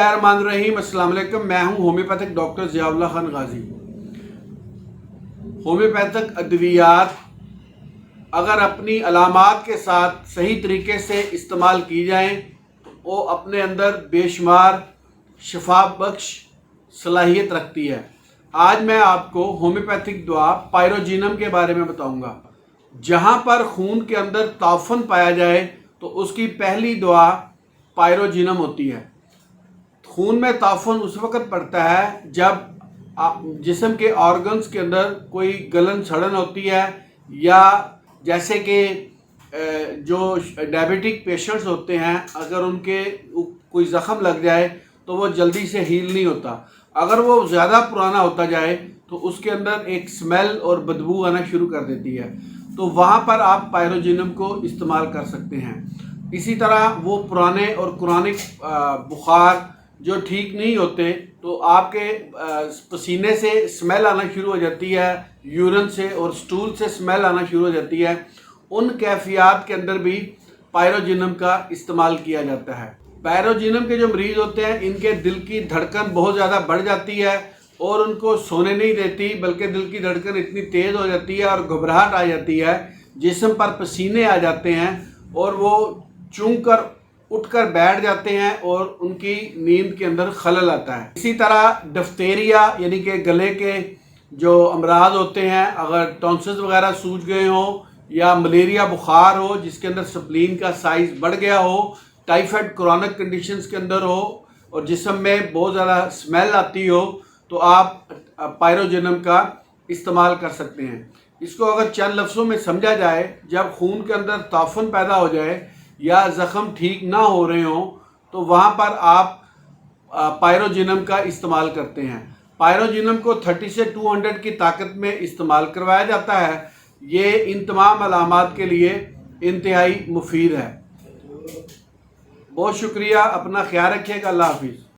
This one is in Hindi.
बिस्मिल्लाहिर्रहमानिर्रहीम। अस्सलाम वालेकुम। मैं हूं होम्योपैथिक डॉक्टर ज़ियाउल्लाह खान गाजी। होम्योपैथिक अद्वियात अगर अपनी अलामात के साथ सही तरीके से इस्तेमाल की जाएं तो वो अपने अंदर बेशुमार शफा बख्श सलाहियत रखती है। आज मैं आपको होम्योपैथिक दवा पायरोजिनम के बारे में बताऊंगा। जहां पर खून के अंदर ताफन पाया जाए तो उसकी पहली दवा पायरोजिनम होती है। खून में ताफन उस वक़्त पड़ता है जब जिस्म के ऑर्गन्स के अंदर कोई गलन सड़न होती है, या जैसे कि जो डायबिटिक पेशेंट्स होते हैं, अगर उनके कोई ज़ख़म लग जाए तो वो जल्दी से हील नहीं होता। अगर वो ज़्यादा पुराना होता जाए तो उसके अंदर एक स्मेल और बदबू आना शुरू कर देती है, तो वहाँ पर आप पायरोजिनम को इस्तेमाल कर सकते हैं। इसी तरह वो पुराने और क्रोनिक बुखार जो ठीक नहीं होते, तो आपके पसीने से स्मेल आना शुरू हो जाती है, यूरिन से और स्टूल से स्मेल आना शुरू हो जाती है, उन कैफियत के अंदर भी पायरोजिनम का इस्तेमाल किया जाता है। पायरोजिनम के जो मरीज़ होते हैं, इनके दिल की धड़कन बहुत ज़्यादा बढ़ जाती है और उनको सोने नहीं देती, बल्कि दिल की धड़कन इतनी तेज़ हो जाती है और घबराहट आ जाती है, जिस्म पर पसीने आ जाते हैं और वो चूं कर उठकर बैठ जाते हैं और उनकी नींद के अंदर खलल आता है। इसी तरह डिफ्थेरिया यानी कि गले के जो अमराज होते हैं, अगर टॉन्सिल्स वगैरह सूज गए हों, या मलेरिया बुखार हो जिसके अंदर स्प्लीन का साइज़ बढ़ गया हो, टाइफाइड क्रोनिक कंडीशंस के अंदर हो और जिस्म में बहुत ज़्यादा स्मेल आती हो, तो आप पायरोजिनम का इस्तेमाल कर सकते हैं। इसको अगर चंद लफ्ज़ों में समझा जाए, जब खून के अंदर ताफन पैदा हो जाए या ज़ख़म ठीक ना हो रहे हों, तो वहाँ पर आप पायरोजिनम का इस्तेमाल करते हैं। पायरोजिनम को 30 से 200 की ताकत में इस्तेमाल करवाया जाता है। ये इन तमाम अलामात के लिए इंतहाई मुफीद है। बहुत शुक्रिया। अपना ख्याल रखिएगा। अल्लाह हाफिज़।